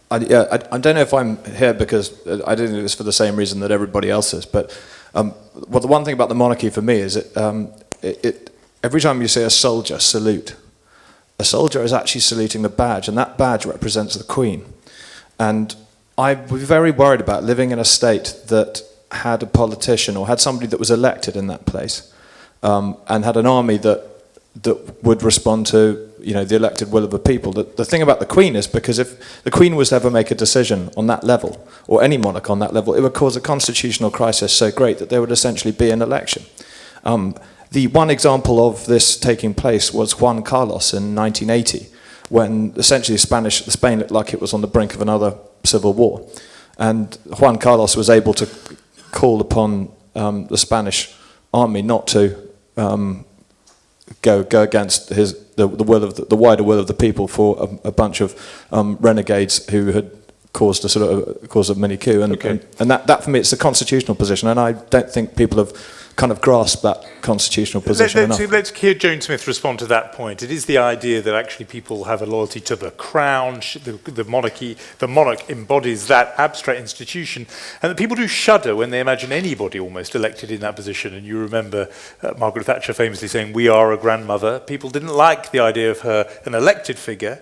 I don't know if I'm here because I didn't do this for the same reason that everybody else is, but well, the one thing about the monarchy for me is that every time you see a soldier salute, a soldier is actually saluting the badge, and that badge represents the Queen. And I was very worried about living in a state that had a politician or had somebody that was elected in that place, and had an army that would respond to the elected will of the people. The thing about the Queen is because if the Queen was to ever make a decision on that level, or any monarch on that level, it would cause a constitutional crisis so great that there would essentially be an election. The one example of this taking place was Juan Carlos in 1980, when essentially Spain looked like it was on the brink of another civil war. And Juan Carlos was able to call upon the Spanish army not to go against the will of the wider will of the people for a bunch of renegades who had caused a mini coup, and that for me it's a constitutional position, and I don't think people have kind of grasped that constitutional position enough. Let's hear Joan Smith respond to that point. It is the idea that actually people have a loyalty to the crown, the monarchy. The monarch embodies that abstract institution, and that people do shudder when they imagine anybody almost elected in that position. And you remember Margaret Thatcher famously saying, "We are a grandmother." People didn't like the idea of her, an elected figure,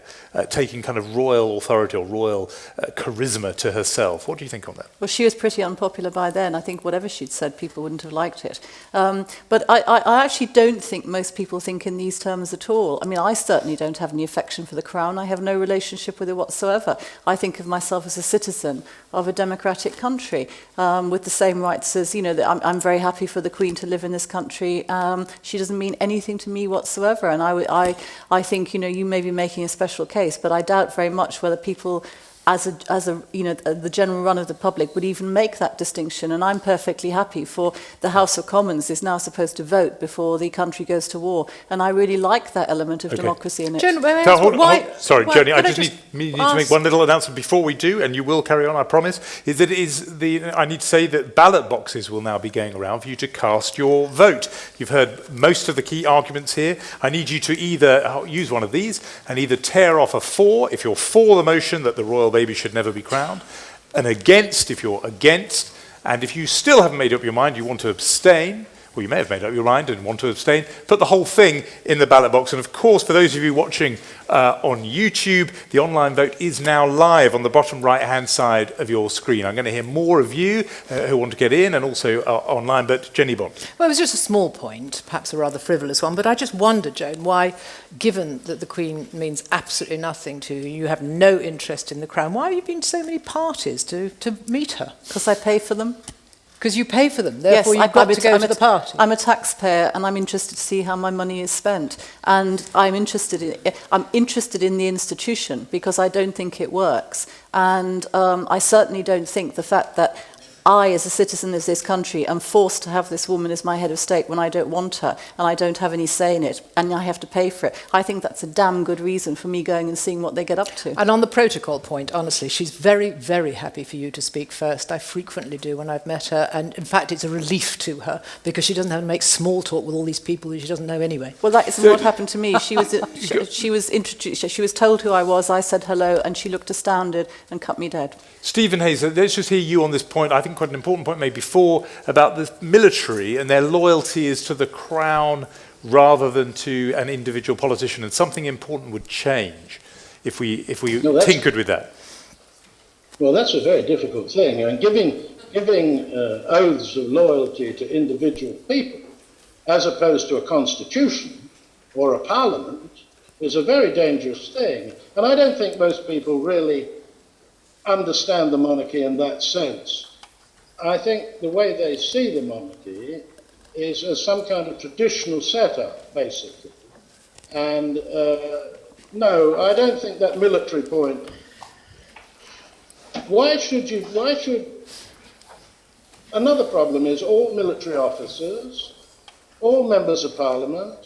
taking kind of royal authority or royal charisma to herself. What do you think on that? Well, she was pretty unpopular by then. I think whatever she'd said, people wouldn't have liked it. But I actually don't think most people think in these terms at all. I mean, I certainly don't have any affection for the crown. I have no relationship with it whatsoever. I think of myself as a citizen of a democratic country with the same rights as, I'm very happy for the Queen to live in this country. She doesn't mean anything to me whatsoever. And I think, you may be making a special case, but I doubt very much whether people the general run of the public would even make that distinction. And I'm perfectly happy for the House of Commons is now supposed to vote before the country goes to war. And I really like that element of democracy in it. Sorry, Joni, I just need to make one little announcement before we do, and you will carry on, I promise, I need to say that ballot boxes will now be going around for you to cast your vote. You've heard most of the key arguments here. I need you to either use one of these and either tear off a 4 if you're for the motion that the royal baby should never be crowned, and against if you're against, and if you still haven't made up your mind, you want to abstain, or you may have made up your mind and want to abstain, put the whole thing in the ballot box. And of course, for those of you watching on YouTube, the online vote is now live on the bottom right-hand side of your screen. I'm going to hear more of you who want to get in and also online, but Jenny Bond. Well, it was just a small point, perhaps a rather frivolous one, but I just wonder, Joan, why, given that the Queen means absolutely nothing to you, you have no interest in the crown, why have you been to so many parties to meet her? Because I pay for them. Because you pay for them, therefore you've got to go to the party. I'm a taxpayer, and I'm interested to see how my money is spent. And I'm interested in the institution because I don't think it works. And I certainly don't think the fact that I, as a citizen of this country, am forced to have this woman as my head of state when I don't want her, and I don't have any say in it, and I have to pay for it. I think that's a damn good reason for me going and seeing what they get up to. And on the protocol point, honestly, she's very, very happy for you to speak first. I frequently do when I've met her, and in fact, it's a relief to her because she doesn't have to make small talk with all these people who she doesn't know anyway. Well, that isn't what happened to me. She was introduced. She was told who I was. I said hello, and she looked astounded and cut me dead. Stephen Hayes, let's just hear you on this point. I think quite an important point made before about the military and their loyalty is to the crown rather than to an individual politician, and something important would change if we tinkered with that. Well, that's a very difficult thing. I mean, giving oaths of loyalty to individual people, as opposed to a constitution or a parliament, is a very dangerous thing. And I don't think most people really understand the monarchy in that sense. I think the way they see the monarchy is as some kind of traditional setup, basically. And no, I don't think that military point. Why should another problem is all military officers, all members of parliament,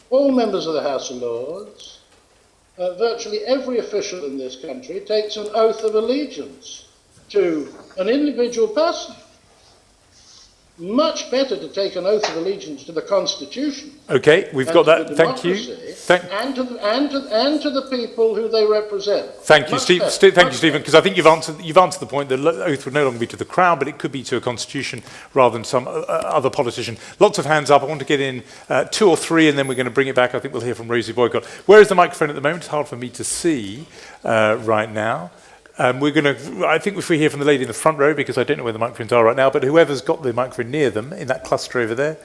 all members of the House of Lords, virtually every official in this country takes an oath of allegiance to an individual person. Much better to take an oath of allegiance to the Constitution. Okay, we've got that. Thank you. And to the people who they represent. Thank you, Stephen, because I think you've answered the point. The oath would no longer be to the crown, but it could be to a constitution rather than some other politician. Lots of hands up. I want to get in 2 or 3, and then we're going to bring it back. I think we'll hear from Rosie Boycott. Where is the microphone at the moment? It's hard for me to see right now. We're going to, I think if we hear from the lady in the front row, because I don't know where the microphones are right now, but whoever's got the microphone near them, in that cluster over there.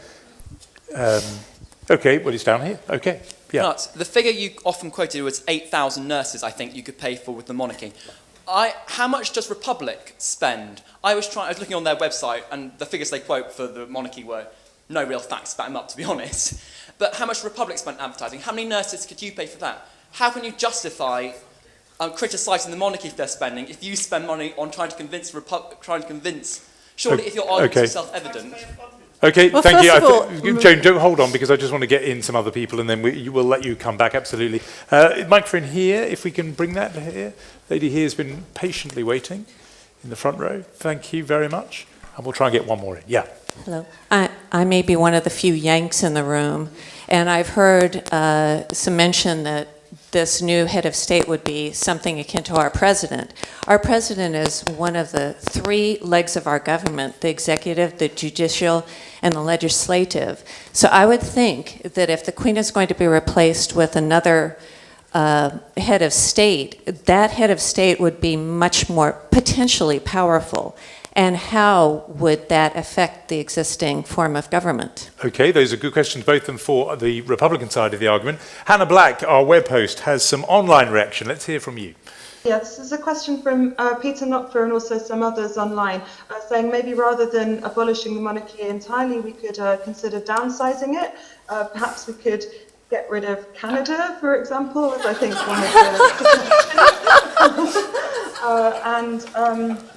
Okay, well, it's down here. Okay, yeah. Nuts. The figure you often quoted was 8,000 nurses, I think, you could pay for with the monarchy. How much does Republic spend? I was looking on their website, and the figures they quote for the monarchy were no real facts to back them up, to be honest. But how much Republic spent advertising? How many nurses could you pay for that? How can you justify criticising the monarchy if they're spending, if you spend money on trying to convince surely if your argument is self-evident. Okay, well, thank you. Joan, don't hold on, because I just want to get in some other people, and then we'll let you come back, absolutely. Microphone here, if we can bring that here. Lady here has been patiently waiting in the front row. Thank you very much. And we'll try and get one more in. Yeah. Hello. I may be one of the few Yanks in the room, and I've heard some mention that this new head of state would be something akin to our president. Our president is one of the 3 legs of our government, the executive, the judicial, and the legislative. So I would think that if the Queen is going to be replaced with another head of state, that head of state would be much more potentially powerful. And how would that affect the existing form of government? Okay, those are good questions, both of them for the Republican side of the argument. Hannah Black, our web host, has some online reaction. Let's hear from you. Yeah, this is a question from Peter Knopfler and also some others online, saying maybe rather than abolishing the monarchy entirely, we could consider downsizing it. Perhaps we could get rid of Canada, for example, as I think one of the...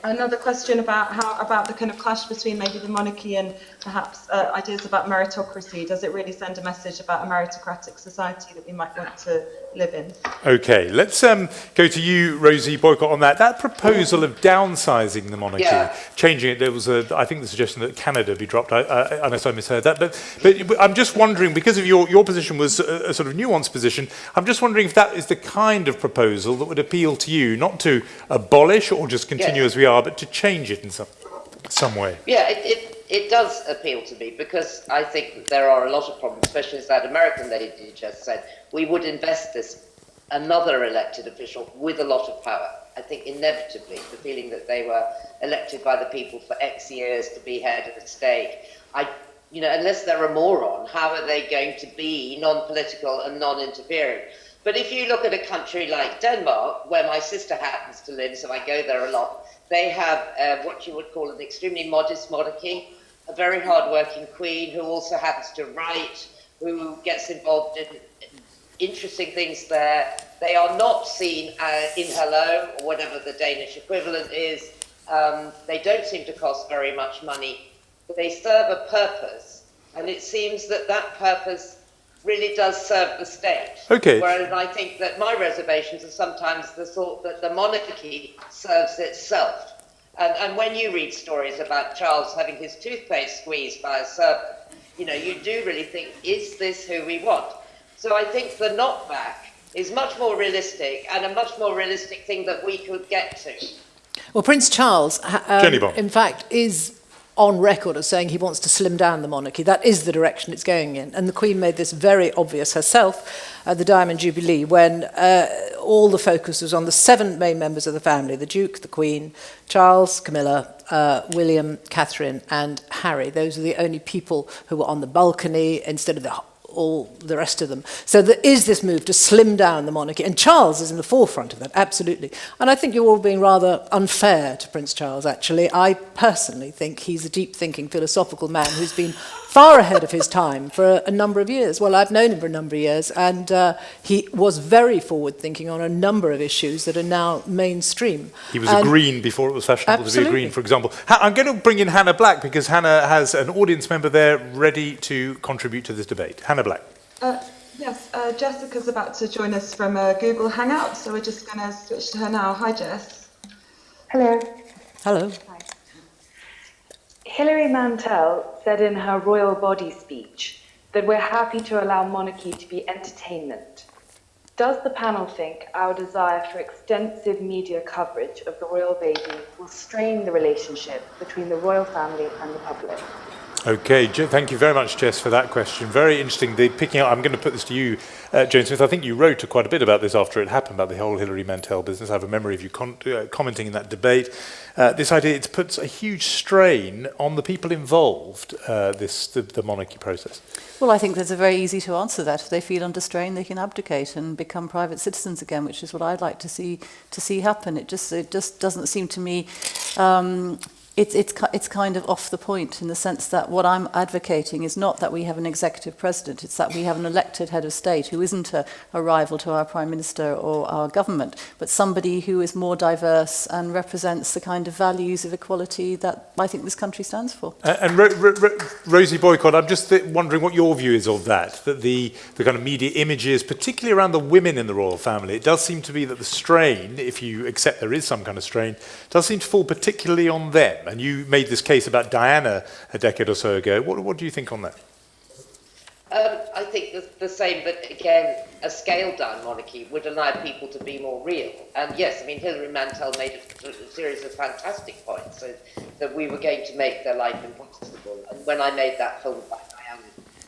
Another question about the kind of clash between maybe the monarchy and perhaps ideas about meritocracy. Does it really send a message about a meritocratic society that we might want to live in? Okay, let's go to you, Rosie Boycott, on that. That proposal of downsizing the monarchy, changing it, there was, I think, the suggestion that Canada be dropped, unless I misheard that. But I'm just wondering, because of your position was a sort of nuanced position, I'm just wondering if that is the kind of proposal that would appeal to you, not to abolish or just continue as we are, but to change it in some way. Yeah, it does appeal to me, because I think that there are a lot of problems, especially as that American lady just said. We would invest another elected official with a lot of power. I think inevitably the feeling that they were elected by the people for X years to be head of the state, unless they're a moron, how are they going to be non-political and non-interfering? But if you look at a country like Denmark, where my sister happens to live, so I go there a lot, they have what you would call an extremely modest monarchy, a very hard-working queen who also happens to write, who gets involved in interesting things there. They are not seen in Hello, or whatever the Danish equivalent is, They don't seem to cost very much money. They serve a purpose, and it seems that that purpose really does serve the state. Okay. Whereas I think that my reservations are sometimes the thought that the monarchy serves itself. And when you read stories about Charles having his toothpaste squeezed by a servant, you know, you do really think, is this who we want? So I think the knockback is much more realistic, and a much more realistic thing that we could get to. Well, Prince Charles, Jenny Bond. in fact, is on record as saying he wants to slim down the monarchy. That is the direction it's going in. And the Queen made this very obvious herself at the Diamond Jubilee, when all the focus was on the 7 main members of the family: the Duke, the Queen, Charles, Camilla, William, Catherine and Harry. Those are the only people who were on the balcony instead of all the rest of them. So there is this move to slim down the monarchy, and Charles is in the forefront of that, absolutely. And I think you're all being rather unfair to Prince Charles, actually. I personally think he's a deep-thinking, philosophical man who's been far ahead of his time for a number of years. Well, I've known him for a number of years, and he was very forward-thinking on a number of issues that are now mainstream. He was a Green before it was fashionable to be a Green, for example. I'm going to bring in Hannah Black, because Hannah has an audience member there ready to contribute to this debate. Hannah Black. Yes, Jessica's about to join us from Google Hangout, so we're just going to switch to her now. Hi, Jess. Hello. Hello. Hi. Hilary Mantel said in her royal body speech that we're happy to allow monarchy to be entertainment. Does the panel think our desire for extensive media coverage of the royal baby will strain the relationship between the royal family and the public? Okay, thank you very much, Jess, for that question. Very interesting. Picking up, I'm going to put this to you, Jane Smith. I think you wrote quite a bit about this after it happened, about the whole Hilary Mantel business. I have a memory of you commenting in that debate. This idea, it puts a huge strain on the people involved, the monarchy process. Well, I think there's a very easy to answer that. If they feel under strain, they can abdicate and become private citizens again, which is what I'd like to see happen. It just doesn't seem to me. It's kind of off the point, in the sense that what I'm advocating is not that we have an executive president, it's that we have an elected head of state who isn't a rival to our prime minister or our government, but somebody who is more diverse and represents the kind of values of equality that I think this country stands for. And Rosie Boycott, I'm just wondering what your view is of that the kind of media images, particularly around the women in the royal family. It does seem to be that the strain, if you accept there is some kind of strain, does seem to fall particularly on them. And you made this case about Diana a decade or so ago. What do you think on that? I think the same, but again, a scaled-down monarchy would allow people to be more real. And yes, I mean, Hilary Mantel made a series of fantastic points, so that we were going to make their life impossible. And when I made that film about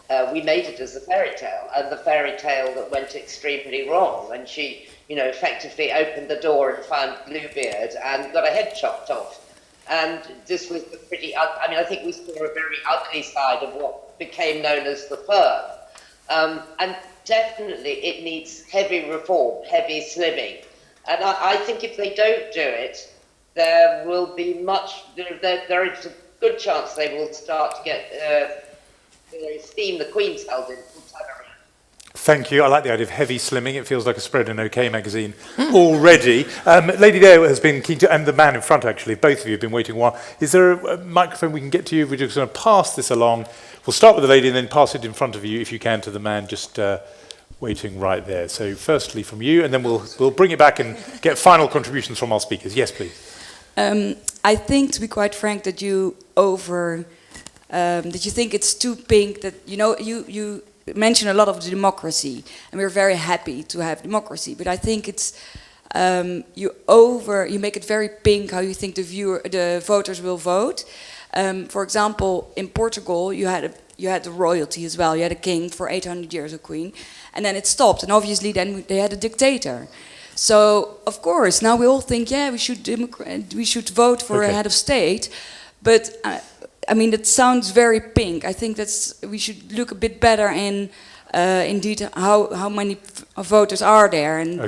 Diana, we made it as a fairy tale, and the fairy tale that went extremely wrong when she, effectively opened the door and found Bluebeard and got a head chopped off. And this was pretty, I think we saw a very ugly side of what became known as the firm. And definitely it needs heavy reform, heavy slimming. And I think if they don't do it, there will be there is a good chance they will start to get the esteem the Queen's held in. Thank you. I like the idea of heavy slimming. It feels like a spread in OK magazine already. Lady there has been keen to, and the man in front actually, both of you have been waiting a while. Is there a microphone we can get to you? We're just going to pass this along. We'll start with the lady and then pass it in front of you, if you can, to the man just waiting right there. So firstly from you, and then we'll bring it back and get final contributions from our speakers. Yes, please. I think, to be quite frank, that you think it's too pink, that, you mention a lot of the democracy, and we're very happy to have democracy. But I think it's you make it very pink how you think the voters will vote. For example, in Portugal, you had the royalty as well. You had a king for 800 years, a queen, and then it stopped. And obviously, then they had a dictator. So of course, now we all think, yeah, we should vote for a head of state, but. That sounds very pink. I think we should look a bit better in indeed how many voters are there, and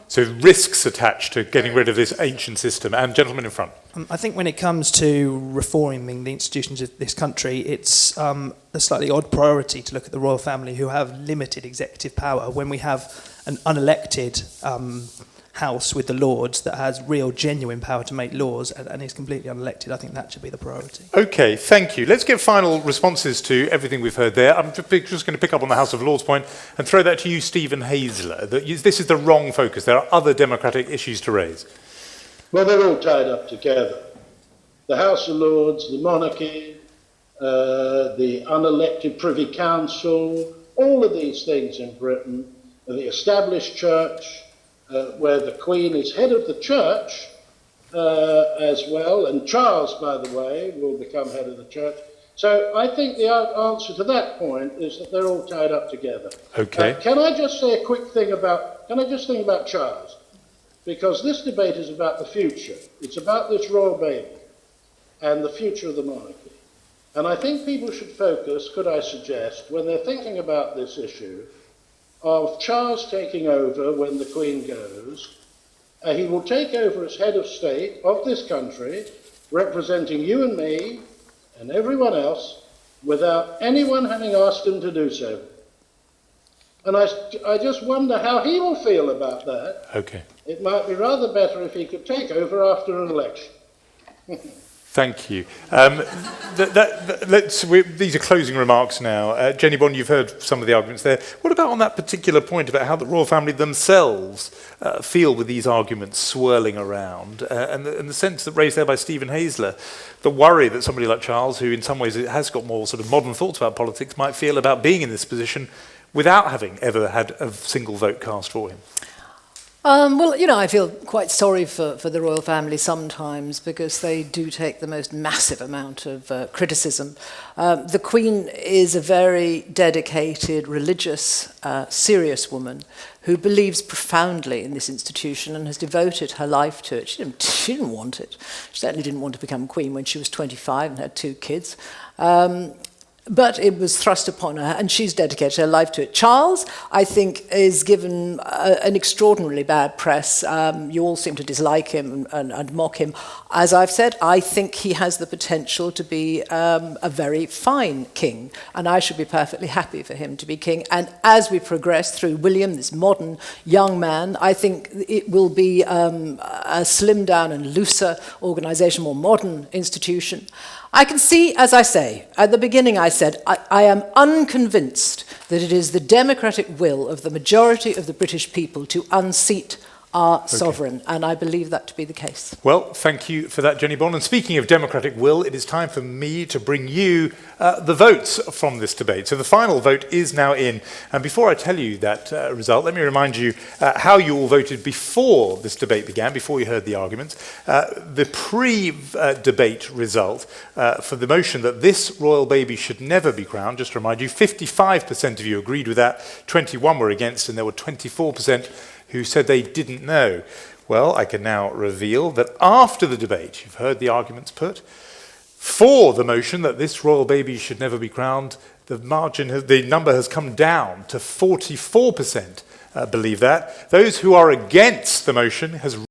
So risks attached to getting rid of this ancient system. And gentlemen in front. I think when it comes to reforming the institutions of this country, it's a slightly odd priority to look at the royal family, who have limited executive power, when we have an unelected house with the Lords that has real, genuine power to make laws and is completely unelected. I think that should be the priority. Okay, thank you. Let's get final responses to everything we've heard there. I'm just going to pick up on the House of Lords point and throw that to you, Stephen Haysler. This is the wrong focus. There are other democratic issues to raise. Well, they're all tied up together. The House of Lords, the monarchy, the unelected Privy Council, all of these things in Britain, the established church, where the Queen is head of the church as well, and Charles, by the way, will become head of the church. So I think the answer to that point is that they're all tied up together. Okay. Can I just say a quick thing about Charles? Because this debate is about the future. It's about this royal baby and the future of the monarchy. And I think people should focus, could I suggest, when they're thinking about this issue, of Charles taking over when the Queen goes. He will take over as head of state of this country, representing you and me and everyone else, without anyone having asked him to do so. And I just wonder how he will feel about that. Okay. It might be rather better if he could take over after an election. Thank you. These are closing remarks now. Jenny Bond, you've heard some of the arguments there. What about on that particular point about how the royal family themselves feel with these arguments swirling around, and the sense that raised there by Stephen Haysler, the worry that somebody like Charles, who in some ways has got more sort of modern thoughts about politics, might feel about being in this position without having ever had a single vote cast for him? Well, you know, I feel quite sorry for the royal family sometimes because they do take the most massive amount of criticism. The Queen is a very dedicated, religious, serious woman who believes profoundly in this institution and has devoted her life to it. She didn't want it. She certainly didn't want to become Queen when she was 25 and had 2 kids. But it was thrust upon her, and she's dedicated her life to it. Charles, I think, is given an extraordinarily bad press. You all seem to dislike him and mock him. As I've said, I think he has the potential to be a very fine king, and I should be perfectly happy for him to be king. And as we progress through William, this modern young man, I think it will be a slimmed down and looser organisation, more modern institution. I can see, as I say, at the beginning I said, I am unconvinced that it is the democratic will of the majority of the British people to unseat our sovereign, and I believe that to be the case. Well, thank you for that, Jenny Bond. And speaking of democratic will, it is time for me to bring you the votes from this debate. So the final vote is now in. And before I tell you that result, let me remind you how you all voted before this debate began, before you heard the arguments. The pre-debate result for the motion that this royal baby should never be crowned, just to remind you, 55% of you agreed with that, 21 were against, and there were 24% who said they didn't know. Well, I can now reveal that after the debate, you've heard the arguments put, for the motion that this royal baby should never be crowned, the number has come down to 44% believe that. Those who are against the motion has